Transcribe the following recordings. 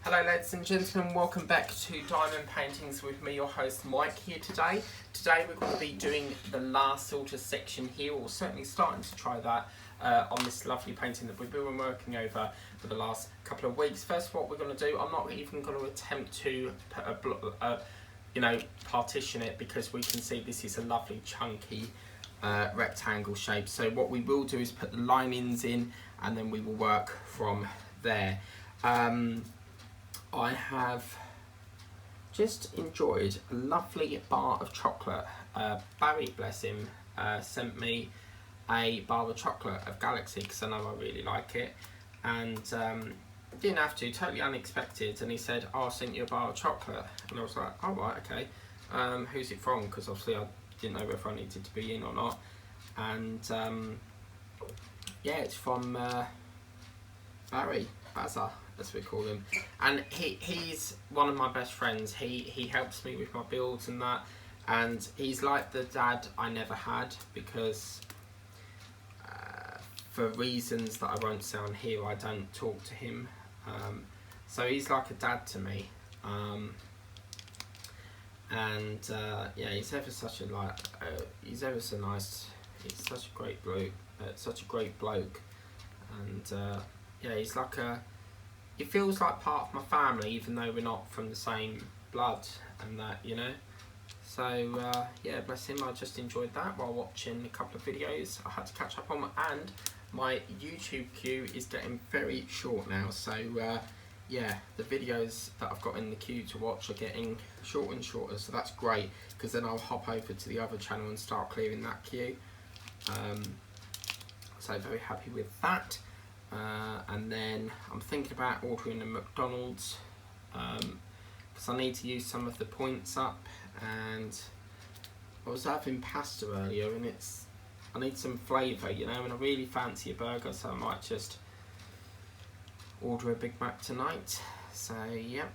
Hello ladies and gentlemen, welcome back to Diamond Paintings with me, your host Mike here today. Today we're going to be doing the last sort of section here, or certainly starting to try that on this lovely painting that we've been working over for the last couple of weeks. First, what we're going to do, I'm not even going to attempt to put partition it, because we can see this is a lovely chunky rectangle shape. So what we will do is put the linings in and then we will work from there. I have just enjoyed a lovely bar of chocolate. Barry, bless him, sent me a bar of chocolate of Galaxy because I know I really like it, and didn't have to, totally unexpected, and he said, oh, I sent you a bar of chocolate, and I was like, oh right, okay, who's it from, because obviously I didn't know whether I needed to be in or not, and yeah, it's from Barry, Bazza, as we call him, and he's one of my best friends. He helps me with my builds and that, and he's like the dad I never had, because for reasons that I won't say on here, I don't talk to him, so he's like a dad to me, and yeah, he's ever such a he's ever so nice. He's such a great bloke, and yeah, he's like it feels like part of my family, even though we're not from the same blood and that, you know. So yeah, bless him, I just enjoyed that while watching a couple of videos I had to catch up on, and my YouTube queue is getting very short now, so yeah, the videos that I've got in the queue to watch are getting shorter and shorter, so that's great, because then I'll hop over to the other channel and start clearing that queue. So very happy with that. And then I'm thinking about ordering a McDonald's, because I need to use some of the points up, and I was having pasta earlier and I need some flavour, you know, and I really fancy a burger, so I might just order a Big Mac tonight. So yeah.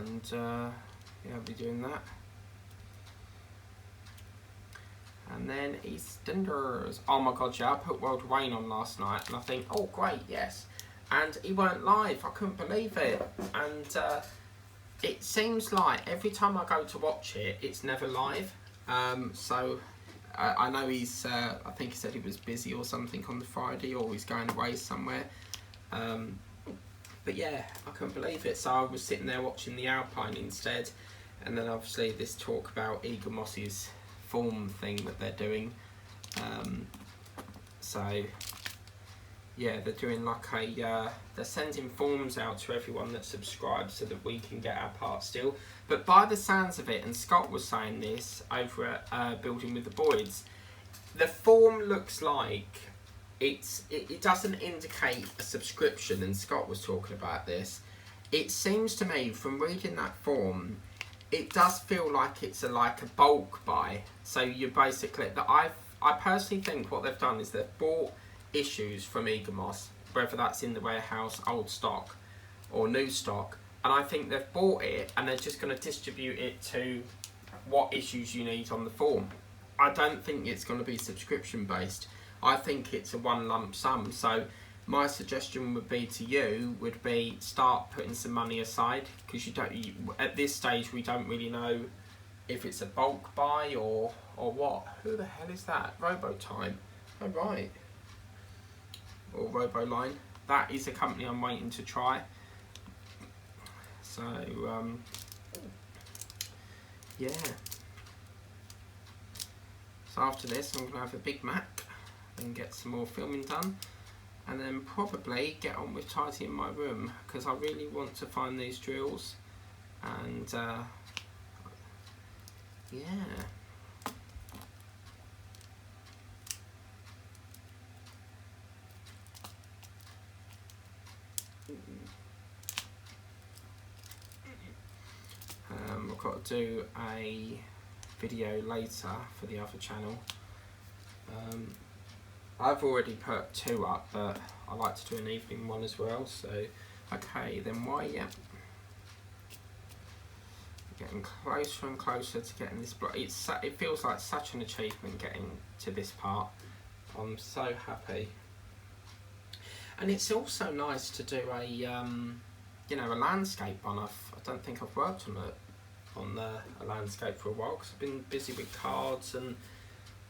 And yeah, I'll be doing that. And then EastEnders. Oh my god, yeah, I put World of Wayne on last night, and I think, oh great, yes. And he weren't live, I couldn't believe it. And it seems like every time I go to watch it, it's never live. So I know he's, I think he said he was busy or something on the Friday, or he's going away somewhere. But yeah, I couldn't believe it. So I was sitting there watching the Alpine instead, and then obviously this talk about Eagle Moss's form thing that they're doing. So yeah, they're doing like they're sending forms out to everyone that subscribes so that we can get our part still. But by the sounds of it, and Scott was saying this over at Building with the Boyds, the form looks like it doesn't indicate a subscription, and Scott was talking about this. It seems to me, from reading that form, it does feel like it's like a bulk buy. So you basically, I personally think what they've done is they've bought issues from Eagle Moss, whether that's in the warehouse, old stock or new stock, and I think they've bought it and they're just going to distribute it to what issues you need on the form. I don't think it's going to be subscription based. I think it's a one lump sum. So my suggestion would be to you would be start putting some money aside, because at this stage we don't really know if it's a bulk buy or what. Who the hell is that? Robo Time. Oh right. Or Robo Line. That is a company I'm waiting to try. So yeah. So after this I'm gonna have a Big Mac and get some more filming done, and then probably get on with tidying my room, because I really want to find these drills, and yeah. I've got to do a video later for the other channel. I've already put 2 up, but I like to do an evening one as well, so okay, then why, yeah. Getting closer and closer to getting this block. It feels like such an achievement getting to this part. I'm so happy. And it's also nice to do a, you know, a landscape one. I don't think I've worked on a landscape for a while because I've been busy with cards and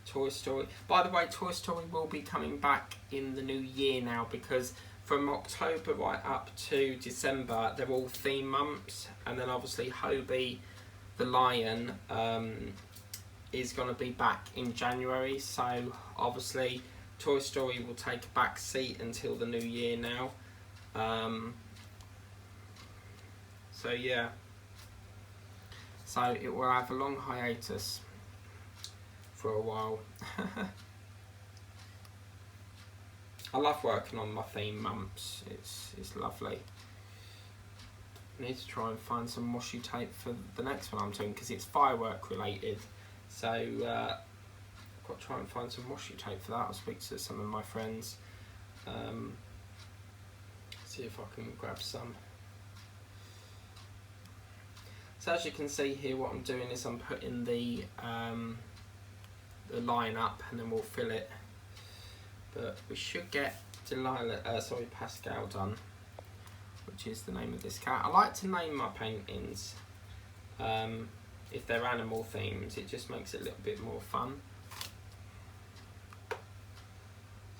Toy Story. By the way, Toy Story will be coming back in the new year now, because from October right up to December, they're all theme months, and then obviously Hobie the Lion is going to be back in January, so obviously Toy Story will take a back seat until the new year now. So yeah, so it will have a long hiatus for a while. I love working on my theme months. It's lovely. I need to try and find some washi tape for the next one I'm doing, because it's firework related. So I've got to try and find some washi tape for that. I'll speak to some of my friends. See if I can grab some. So as you can see here, what I'm doing is I'm putting the line up, and then we'll fill it. But we should get Pascal done, which is the name of this cat. I like to name my paintings if they're animal themes. It just makes it a little bit more fun.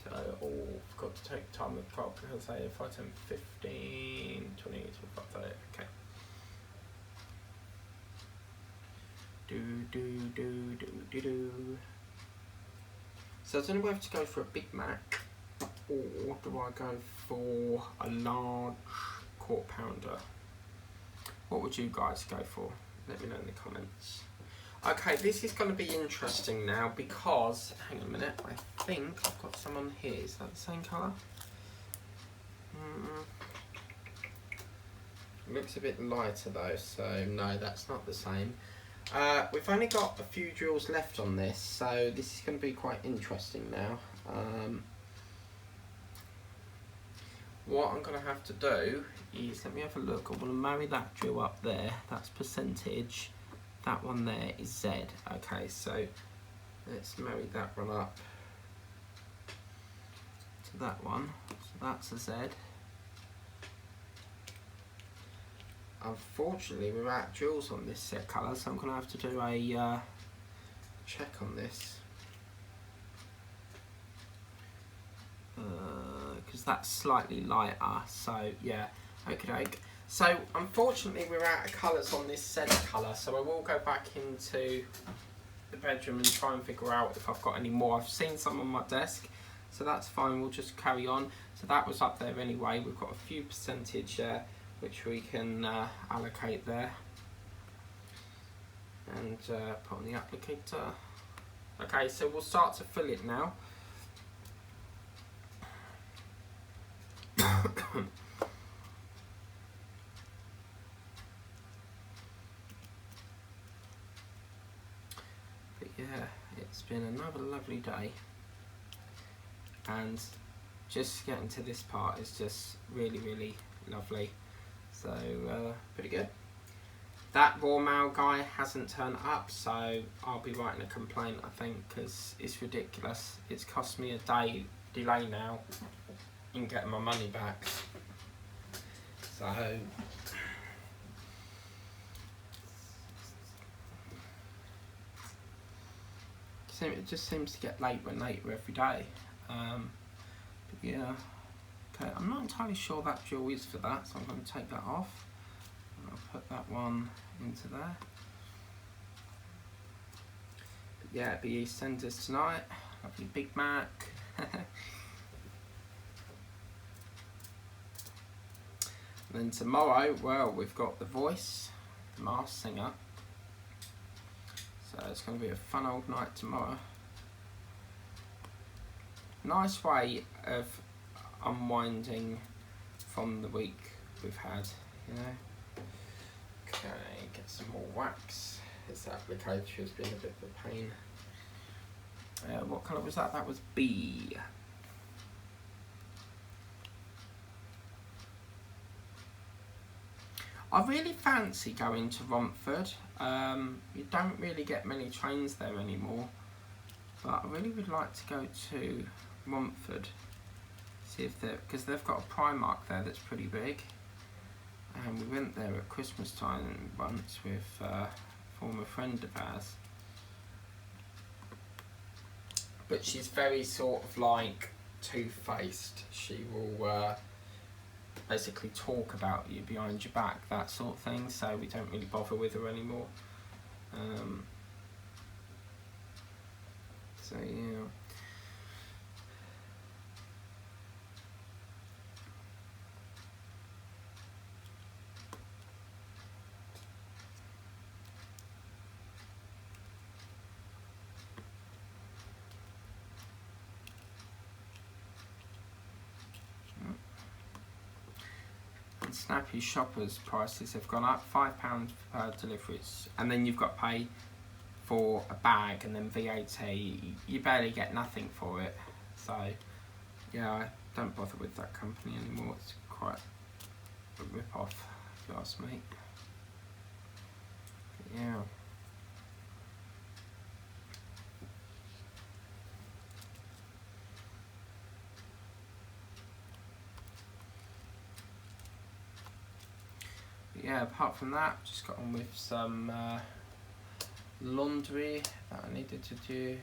So I've got to take time with the clock, because I say if I turn 15, 20, 25, 30, okay. Do. So I don't know whether to go for a Big Mac, or do I go for a large quarter pounder? What would you guys go for? Let me know in the comments. Okay, this is going to be interesting now, because, hang on a minute, I think I've got some on here. Is that the same colour? It looks a bit lighter though, so no, that's not the same. We've only got a few drills left on this, so this is going to be quite interesting now. What I'm going to have to do is, let me have a look. I want to marry that drill up there, that's percentage. That one there is Z. Okay, so let's marry that one up to that one. So that's a Z. Unfortunately, we're out of drills on this set colour, so I'm going to have to do a check on this. Because that's slightly lighter, so yeah, okay. So unfortunately, we're out of colours on this set colour, so I will go back into the bedroom and try and figure out if I've got any more. I've seen some on my desk, so that's fine, we'll just carry on. So that was up there anyway. We've got a few percentage which we can allocate there, and put on the applicator. Okay, so we'll start to fill it now. But yeah, it's been another lovely day, and just getting to this part is just really lovely. So pretty good. That raw mail guy hasn't turned up, so I'll be writing a complaint, I think, because it's ridiculous. It's cost me a day delay now in getting my money back. So it just seems to get later and later every day. But yeah. Okay, I'm not entirely sure that drill is for that, so I'm going to take that off. I'll put that one into there. But yeah, it'll be EastEnders tonight. Lovely Big Mac. And then tomorrow, well, we've got The Voice, The Masked Singer. So it's going to be a fun old night tomorrow. Nice way of unwinding from the week we've had, you know. Okay, get some more wax. This applicator has been a bit of a pain. What colour was that? That was B. I really fancy going to Romford. You don't really get many trains there anymore, but I really would like to go to Romford. See if because they've got a Primark there that's pretty big. And we went there at Christmas time once with a former friend of ours. But she's very sort of like two-faced. She will basically talk about you behind your back, that sort of thing, so we don't really bother with her anymore. So yeah. Snappy shoppers prices have gone up £5 per deliveries, and then you've got to pay for a bag and then VAT. You barely get nothing for it, so yeah, I don't bother with that company anymore. It's quite a rip off if you ask me. But yeah. Yeah, apart from that, just got on with some laundry that I needed to do.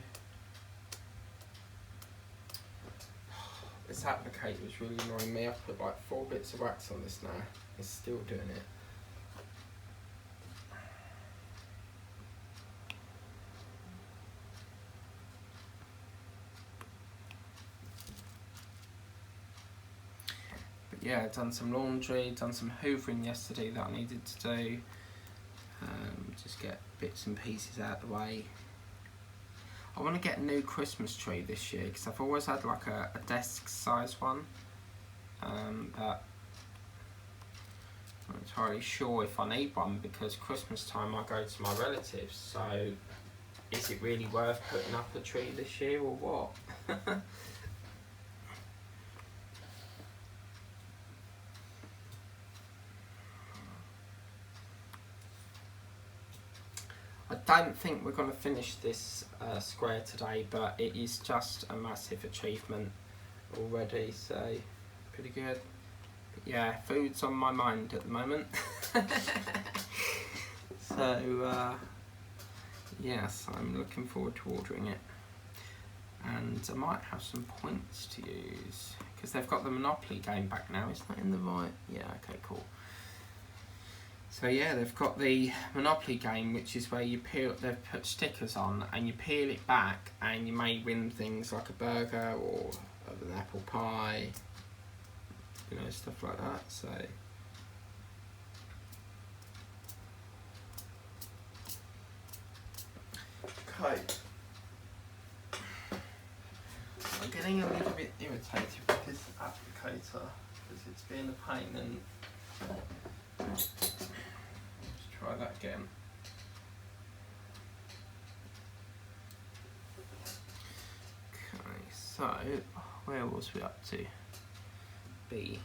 This applicator was really annoying me. I put like 4 bits of wax on this now. It's still doing it. Yeah, done some laundry, done some hoovering yesterday that I needed to do. Just get bits and pieces out of the way. I want to get a new Christmas tree this year because I've always had like a desk size one. But I'm not entirely sure if I need one because Christmas time I go to my relatives. So is it really worth putting up a tree this year or what? I don't think we're going to finish this square today, but it is just a massive achievement already, so pretty good. But yeah, food's on my mind at the moment. So yes, I'm looking forward to ordering it. And I might have some points to use, because they've got the Monopoly game back now. Is that in the right? Yeah, okay, cool. So yeah, they've got the Monopoly game, which is where you peel. They've put stickers on, and you peel it back, and you may win things like a burger or an apple pie, you know, stuff like that. So okay, I'm getting a little bit irritated with this applicator because it's been a pain. And try that again. Okay, so where was we up to? B.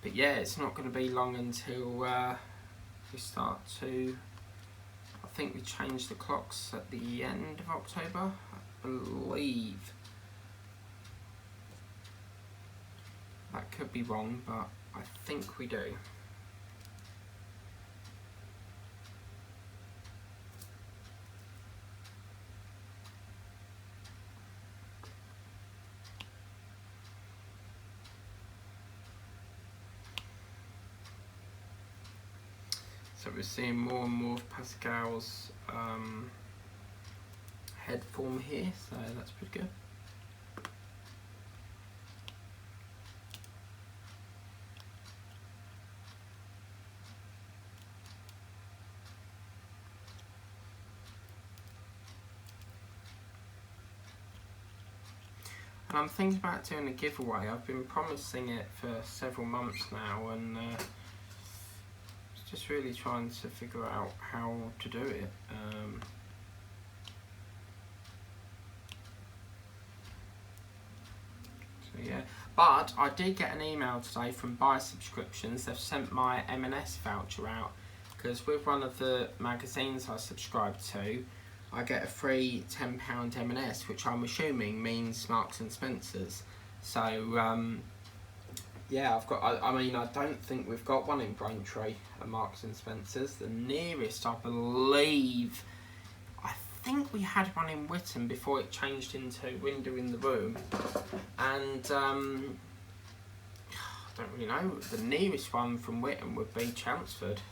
But yeah, it's not going to be long until we start to, I think we changed the clocks at the end of October, I believe. That could be wrong, but I think we do. So we're seeing more and more of Pascal's head form here, so that's pretty good. And I'm thinking about doing a giveaway. I've been promising it for several months now, and just really trying to figure out how to do it. So yeah, but I did get an email today from Buy Subscriptions. They've sent my M&S voucher out, because with one of the magazines I subscribe to, I get a free £10 M&S, which I'm assuming means Marks and Spencer's. So yeah, I've got. I mean, I don't think we've got one in Braintree at Marks and Spencer's. The nearest, I believe, I think we had one in Witham before it changed into Window in the Room, and I don't really know. The nearest one from Witham would be Chelmsford.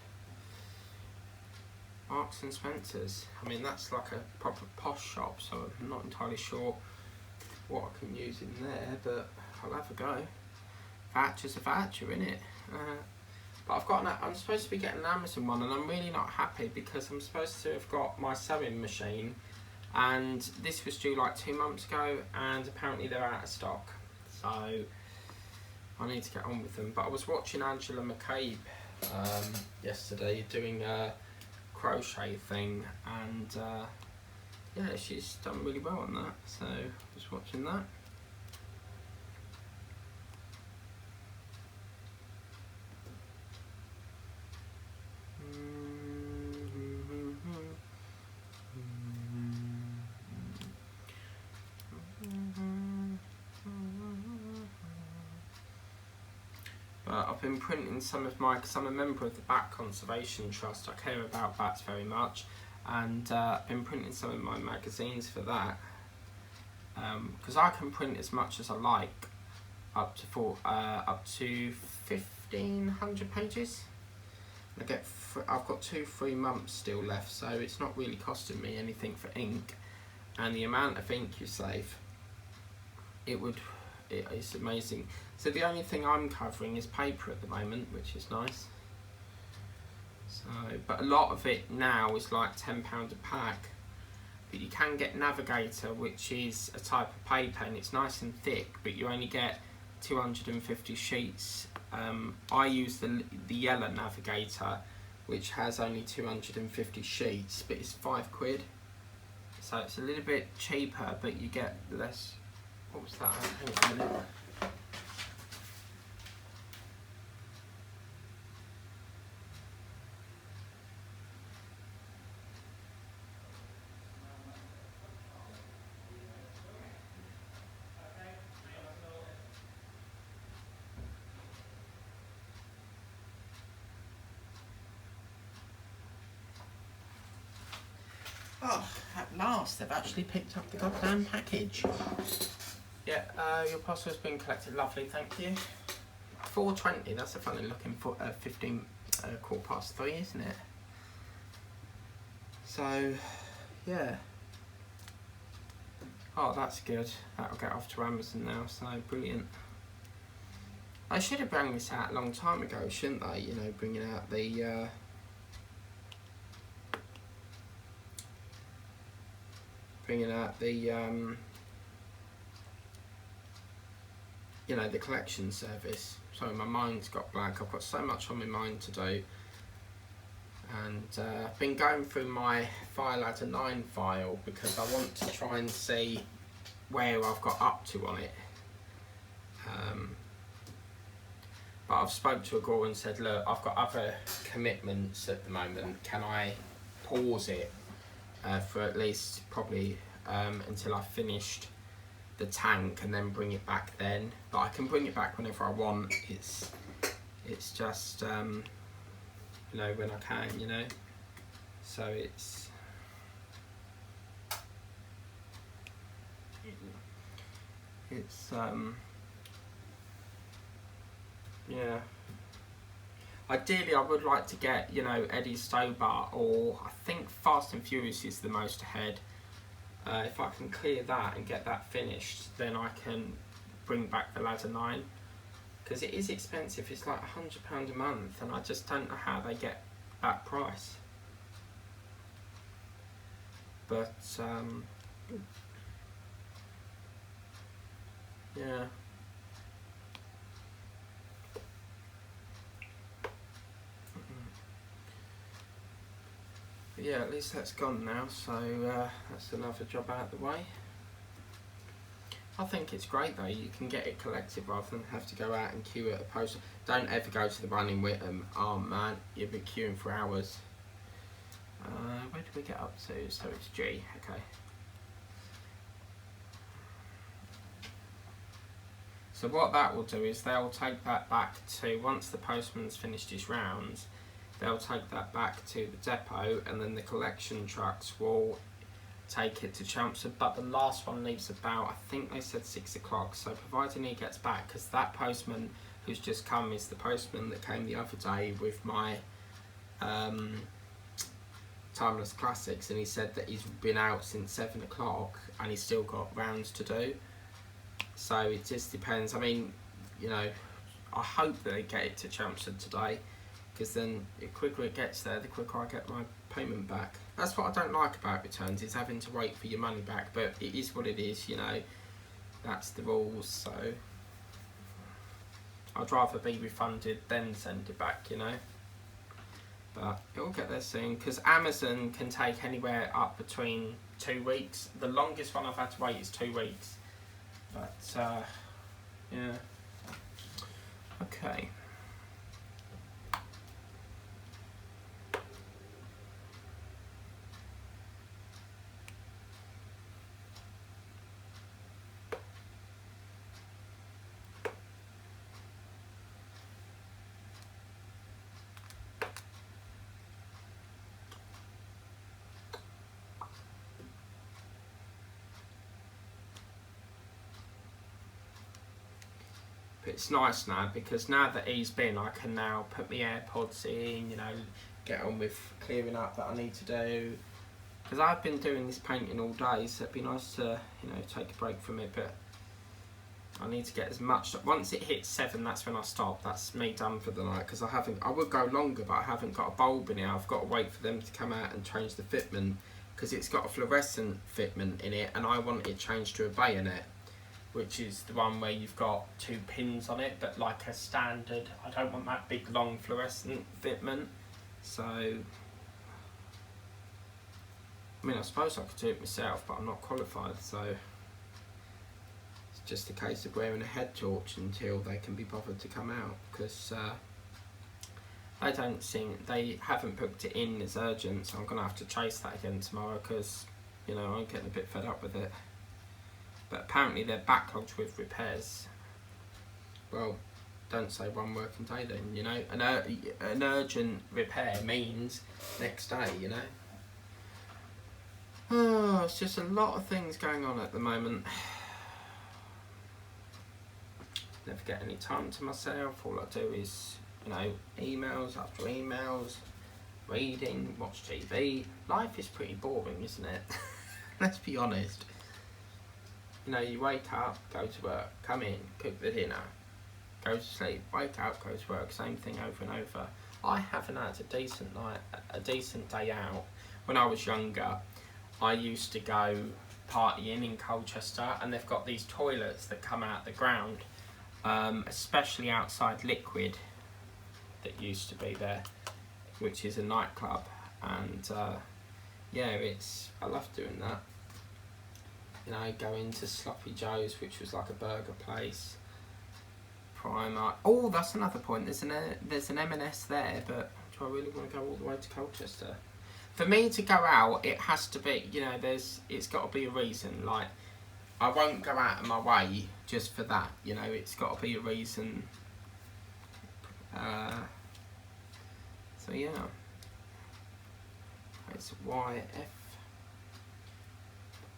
Marks and Spencer's. I mean, that's like a proper posh shop, so I'm not entirely sure what I can use in there, but I'll have a go. Voucher's a voucher, innit? But I've got I'm supposed to be getting an Amazon one, and I'm really not happy because I'm supposed to have got my sewing machine, and this was due like 2 months ago, and apparently they're out of stock. So I need to get on with them. But I was watching Angela McCabe yesterday doing a crochet thing, and yeah, she's done really well on that, so I was watching that. But I've been printing some of my, because I'm a member of the Bat Conservation Trust, I care about bats very much, and I've been printing some of my magazines for that, because I can print as much as I like, up to 1,500 pages. I've got 2-3 months still left, so it's not really costing me anything for ink, and the amount of ink you save, it's amazing. So the only thing I'm covering is paper at the moment, which is nice. So, but a lot of it now is like £10 a pack. But you can get Navigator, which is a type of paper, and it's nice and thick, but you only get 250 sheets. I use the yellow Navigator, which has only 250 sheets, but it's £5. So it's a little bit cheaper, but you get less. What was that? Hang on a minute. Oh, at last they've actually picked up the goddamn package. Yeah, your parcel's been collected. Lovely, thank you. 4:20. That's a funny looking 15 3:15, isn't it? So, yeah. Oh, that's good. That'll get off to Amazon now. So brilliant. I should have brought this out a long time ago, shouldn't they? You know, bringing out the you know, the collection service. Sorry, my mind's got blank. I've got so much on my mind to do, and I've been going through my file as a 9 file because I want to try and see where I've got up to on it. But I've spoke to a girl and said, look, I've got other commitments at the moment. Can I pause it for at least probably until I've finished the tank, and then bring it back then? But I can bring it back whenever I want. It's just you know, when I can, you know. So it's yeah. Ideally, I would like to get, you know, Eddie Stobart, or I think Fast and Furious is the most ahead. If I can clear that and get that finished, then I can bring back the Ladder 9. Because it is expensive, it's like £100 a month, and I just don't know how they get that price. But, Yeah. But yeah, at least that's gone now, so that's another job out of the way. I think it's great though, you can get it collected rather than have to go out and queue at a post. Don't ever go to the one in Whittam. Oh man, you'll be queuing for hours. Where did we get up to? So it's G, okay. So what that will do is they'll take that back to, once the postman's finished his rounds, they'll take that back to the depot, and then the collection trucks will take it to Chelmsford. But the last one leaves about, I think they said 6 o'clock, so providing he gets back, because that postman who's just come is the postman that came the other day with my Timeless Classics, and he said that he's been out since 7 o'clock and he's still got rounds to do. So it just depends. I mean, you know, I hope that they get it to Chelmsford today, because then the quicker it gets there, the quicker I get my payment back. That's what I don't like about returns, is having to wait for your money back, but it is what it is, you know, that's the rules. So I'd rather be refunded than send it back, you know. But it'll get there soon, because Amazon can take anywhere up between 2 weeks. The longest one I've had to wait is 2 weeks. But yeah, okay. But it's nice now, because now that he's been, I can now put my AirPods in, you know, get on with clearing up that I need to do. Because I've been doing this painting all day, so it'd be nice to, you know, take a break from it. But I need to get as much. Once it hits 7, that's when I stop. That's me done for the night. Because I would go longer, but I haven't got a bulb in it. I've got to wait for them to come out and change the fitment, because it's got a fluorescent fitment in it, and I want it changed to a bayonet, which is the one where you've got 2 pins on it, but like a standard. I don't want that big long fluorescent fitment. So, I mean, I suppose I could do it myself, but I'm not qualified, so it's just a case of wearing a head torch until they can be bothered to come out, because they haven't booked it in as urgent, so I'm going to have to chase that again tomorrow, because, you know, I'm getting a bit fed up with it. But apparently they're backlogged with repairs. Well, don't say 1 working day then, you know. An urgent repair means next day, you know. Oh, it's just a lot of things going on at the moment. Never get any time to myself. All I do is, you know, emails after emails, reading, watch TV. Life is pretty boring, isn't it? Let's be honest. You know, you wake up, go to work, come in, cook the dinner, go to sleep, wake up, go to work, same thing over and over. I haven't had a decent day out. When I was younger, I used to go partying in Colchester, and they've got these toilets that come out the ground, especially outside Liquid, that used to be there, which is a nightclub, and yeah, I love doing that. You know, going to Sloppy Joe's, which was like a burger place. Primark. Oh, that's another point. There's an M&S there, but do I really want to go all the way to Colchester? For me to go out, it has to be, you know, it's got to be a reason. Like, I won't go out of my way just for that. You know, it's got to be a reason. So yeah, it's YF.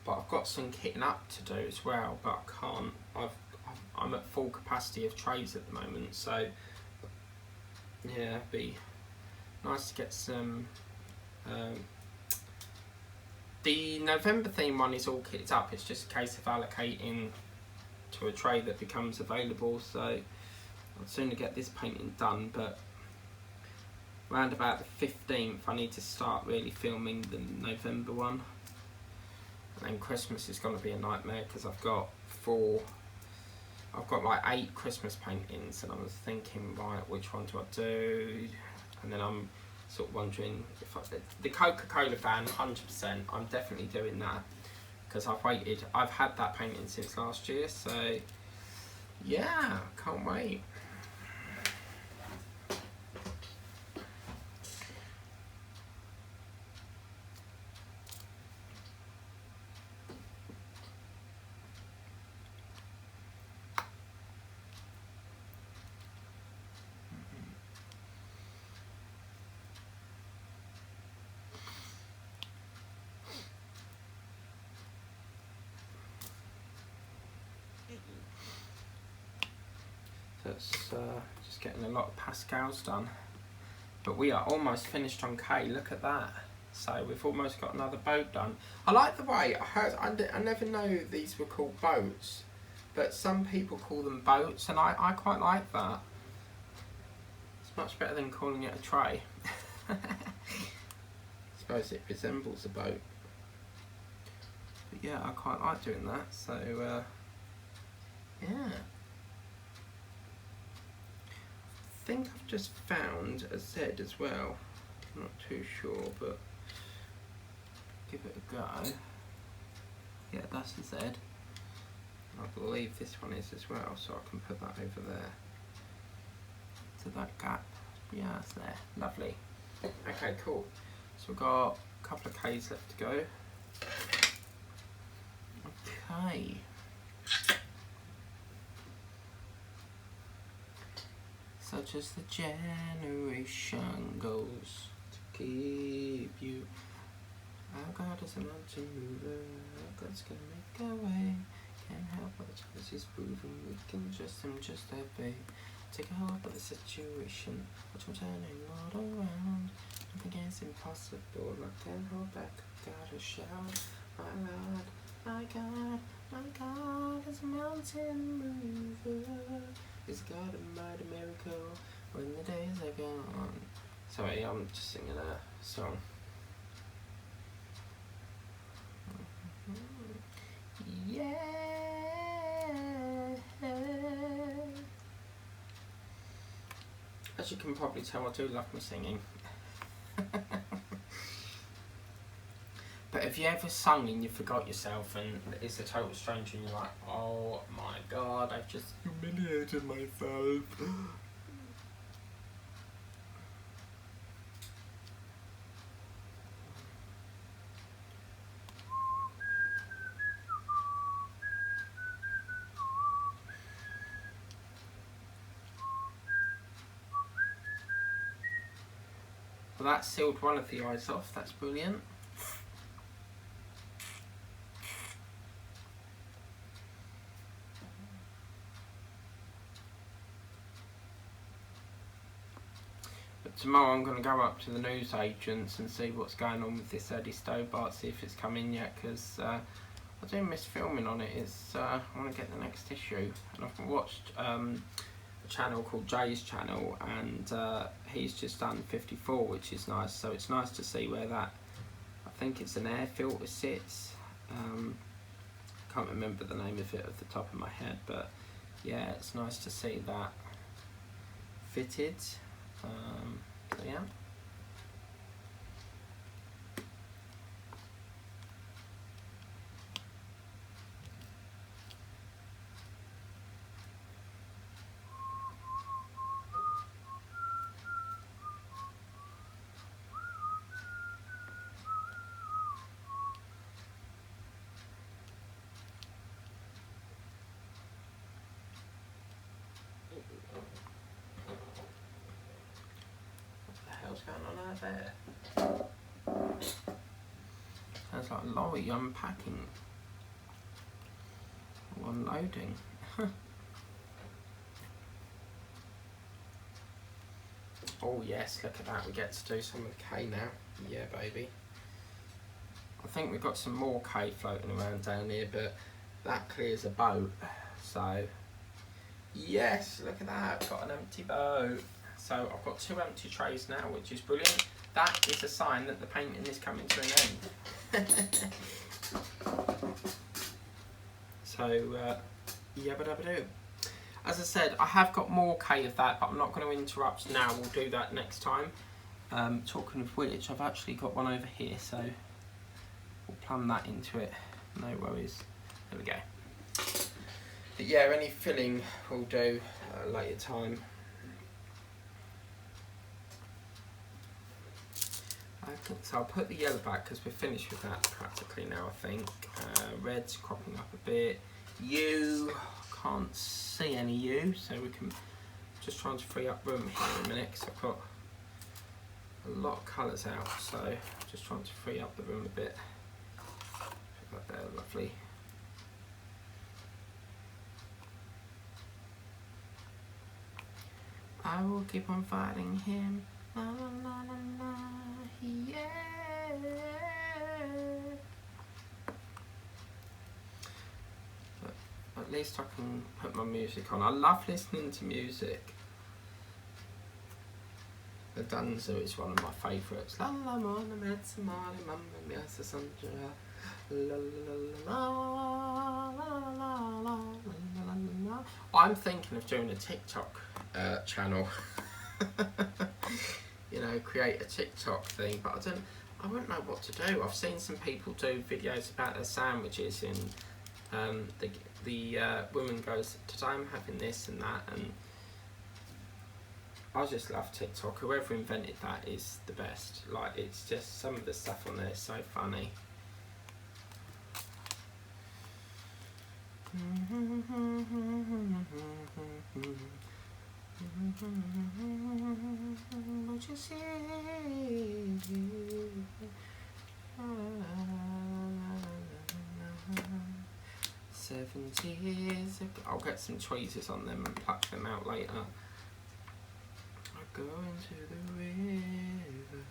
But I've got some kitting up to do as well, but I can't. I'm at full capacity of trays at the moment, so yeah, it'd be nice to get some. The November theme one is all kitted up. It's just a case of allocating to a tray that becomes available. So I'd sooner get this painting done, but around about the 15th, I need to start really filming the November one. And then Christmas is going to be a nightmare, because I've got 4 I've got like 8 Christmas paintings, and I was thinking, right, which one do I do? And then I'm sort of wondering if the Coca-Cola fan, 100%, I'm definitely doing that, because I've had that painting since last year, so yeah, can't wait. That's just getting a lot of Pascals done. But we are almost finished on K, look at that. So we've almost got another boat done. I like the way, I never know these were called boats, but some people call them boats, and I quite like that. It's much better than calling it a tray. I suppose it resembles a boat. But yeah, I quite like doing that, so yeah. I think I've just found a Z as well. I'm not too sure, but give it a go. Yeah, that's a Z. I believe this one is as well, so I can put that over there. To that gap. Yeah, it's there. Lovely. Okay, cool. So we've got a couple of K's left to go. Okay. Such as the generation goes to keep you. Our God is a mountain mover. Our God's gonna make a way. Can't help but this is proven. We can trust him, just obey. Take a hold of the situation. Watch him turning all around. Nothing is impossible. I can't hold back. Gotta shout. My Lord, my God, my God is a mountain mover. He's got a mighty miracle when the days are gone. Sorry, I'm just singing a song. Yeah. As you can probably tell, I do love my singing. But have you ever sung and you forgot yourself and it's a total stranger and you're like, oh my God, I've just humiliated myself. Well, that sealed one of the eyes off, that's brilliant. Tomorrow I'm going to go up to the news agents and see what's going on with this Eddie Stobart, see if it's come in yet, because I do miss filming on it. I want to get the next issue, and I've watched a channel called Jay's channel, and he's just done 54, which is nice, so it's nice to see where that, I think it's an air filter sits. Can't remember the name of it off the top of my head, but yeah, it's nice to see that fitted. So yeah. What's going on out there? Sounds like a lorry unpacking or unloading. Oh yes, look at that, we get to do some of the K now. Yeah baby. I think we've got some more K floating around down here, but that clears a boat. So yes, look at that, I've got an empty boat. So I've got 2 empty trays now, which is brilliant. That is a sign that the painting is coming to an end. So, yabba dabba doo. as I said, I have got more K of that, but I'm not going to interrupt now. We'll do that next time. Talking of which, I've actually got one over here, so we'll plumb that into it. No worries. There we go. But yeah, any filling we'll do at a later time. So I'll put the yellow back because we're finished with that practically now, I think. Red's cropping up a bit. U, can't see any U, so we can just trying to free up room here in a minute because I've got a lot of colours out, so just trying to free up the room a bit. Put that there, lovely. I will keep on fighting him. La, la, la, la, la, yeah. But at least I can put my music on. I love listening to music. The Danza is one of my favourites. La la mona mezza male mamma mia se sandra. La la la la la la la. I'm thinking of doing a TikTok channel. You know, create a TikTok thing, but I wouldn't know what to do. I've seen some people do videos about their sandwiches, and the woman goes, "Today I'm having this and that," and I just love TikTok. Whoever invented that is the best. Like, it's just some of the stuff on there is so funny. What you say? 7 years ago. I'll get some tweezers on them and pluck them out later. I go into the river.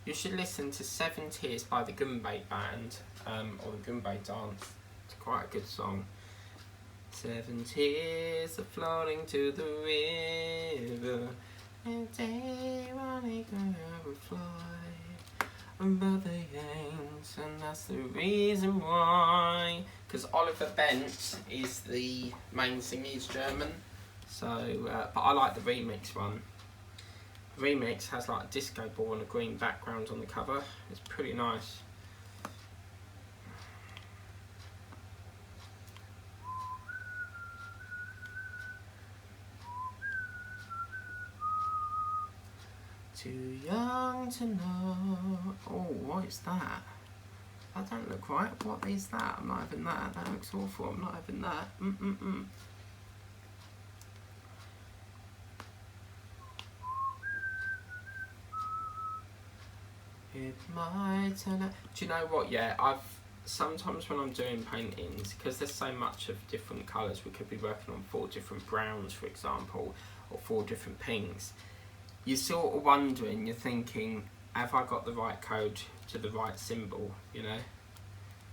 You should listen to 7 Tears by the Goombay Band, or the Goombay Dance. It's quite a good song. 7 tears are floating to the river, and they running will fly, but they ain't, and that's the reason why. Because Oliver Bent is the main singer, he's German, so but I like the remix one. The remix has like a disco ball and a green background on the cover. It's pretty nice. Too young to know. Oh, what is that? That don't look right. What is that? I'm not having that. That looks awful. I'm not having that. It might turn out. Do you know what? Yeah, sometimes when I'm doing paintings, because there's so much of different colours, we could be working on 4 different browns, for example, or 4 different pinks. You're sort of wondering, you're thinking, have I got the right code to the right symbol, you know?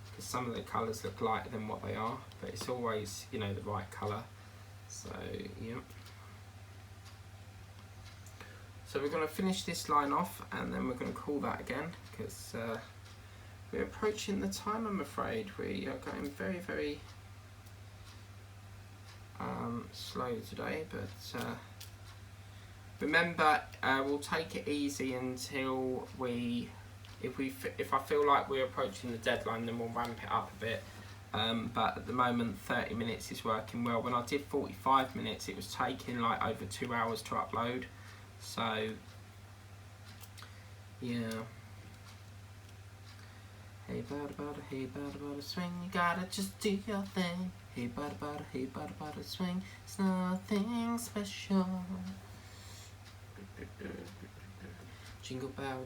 Because some of the colours look lighter than what they are, but it's always, you know, the right colour. So, yeah. So we're going to finish this line off, and then we're going to call that again, because we're approaching the time, I'm afraid. We are going very, very slow today, but remember, we'll take it easy until if I feel like we're approaching the deadline, then we'll ramp it up a bit. But at the moment, 30 minutes is working well. When I did 45 minutes, it was taking like over 2 hours to upload. So, yeah. Hey, bada, swing, you gotta just do your thing. Hey, bada, swing, it's nothing special. Jingle bell,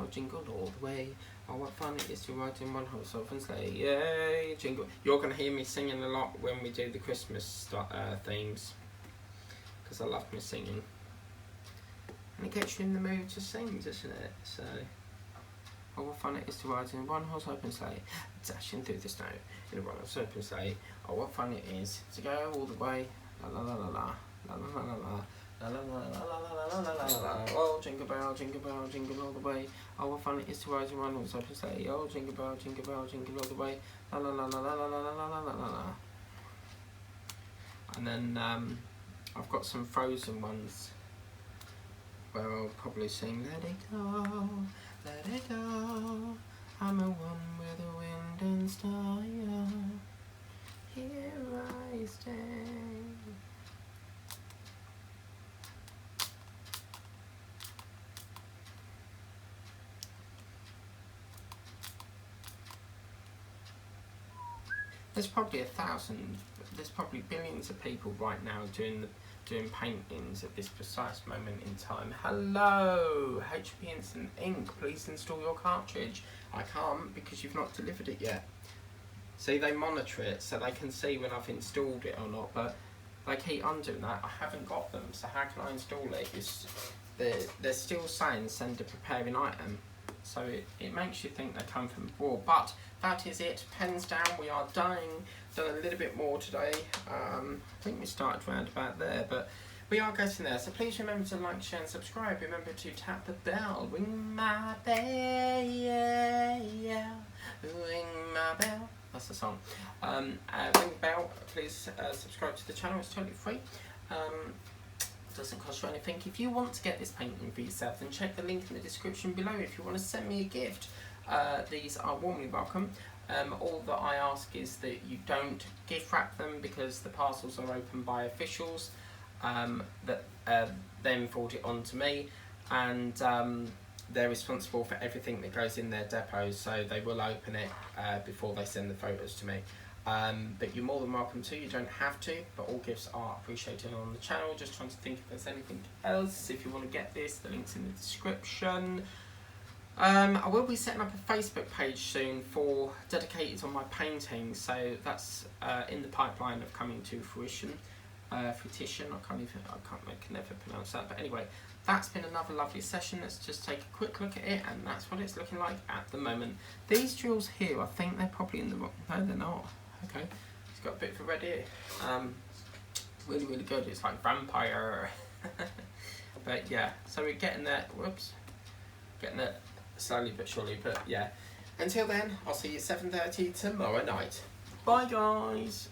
jingle all the way. Oh, what fun it is to ride in one horse open sleigh. Yay, jingle. You're going to hear me singing a lot when we do the Christmas themes. Because I love me singing. And it gets you in the mood to sing, doesn't it? So, oh, what fun it is to ride in one horse open sleigh. Dashing through the snow in a one horse open sleigh. Oh, what fun it is to go all the way. La la la la la. La la la la la. La la la la la la la la la. Oh, jingle bell, jingle all the way. Oh, what fun it is to ride in one horse open sleigh. Oh, jingle bell, jingle all the way. La la la la la la la la la la la. And then I've got some Frozen ones where I'll probably sing let it go, let it go, I'm a one with the wind and star, here I stand. There's probably there's probably billions of people right now doing paintings at this precise moment in time. Hello, HP Instant Ink, please install your cartridge. I can't because you've not delivered it yet. See, they monitor it so they can see when I've installed it or not, but they keep undoing that. I haven't got them, so how can I install it? They're still saying send a preparing item, so it makes you think they come from abroad, but that is it. Pens down, we are done a little bit more today. I think we started round about there, but we are getting there. So please remember to like, share and subscribe. Remember to tap the bell. Ring my bell, ring my bell. That's the song. Ring the bell, please subscribe to the channel, it's totally free. Doesn't cost you anything. If you want to get this painting for yourself, then check the link in the description below. If you want to send me a gift, these are warmly welcome. All that I ask is that you don't gift wrap them because the parcels are opened by officials that then forward it on to me, and they're responsible for everything that goes in their depots, so they will open it before they send the photos to me. But you're more than welcome to, you don't have to, but all gifts are appreciated on the channel. Just trying to think if there's anything else. If you want to get this, the link's in the description. I will be setting up a Facebook page soon dedicated on my paintings, so that's in the pipeline of coming to fruition. Fruition, I can never pronounce that, but anyway, that's been another lovely session. Let's just take a quick look at it, and that's what it's looking like at the moment. These drills here, I think they're probably in the wrong, no they're not, okay, it's got a bit of a red ear, really really good, it's like vampire. But yeah, so we're getting there, getting there slowly but surely, but yeah, until then, I'll see you at 7:30 tomorrow night. Bye guys.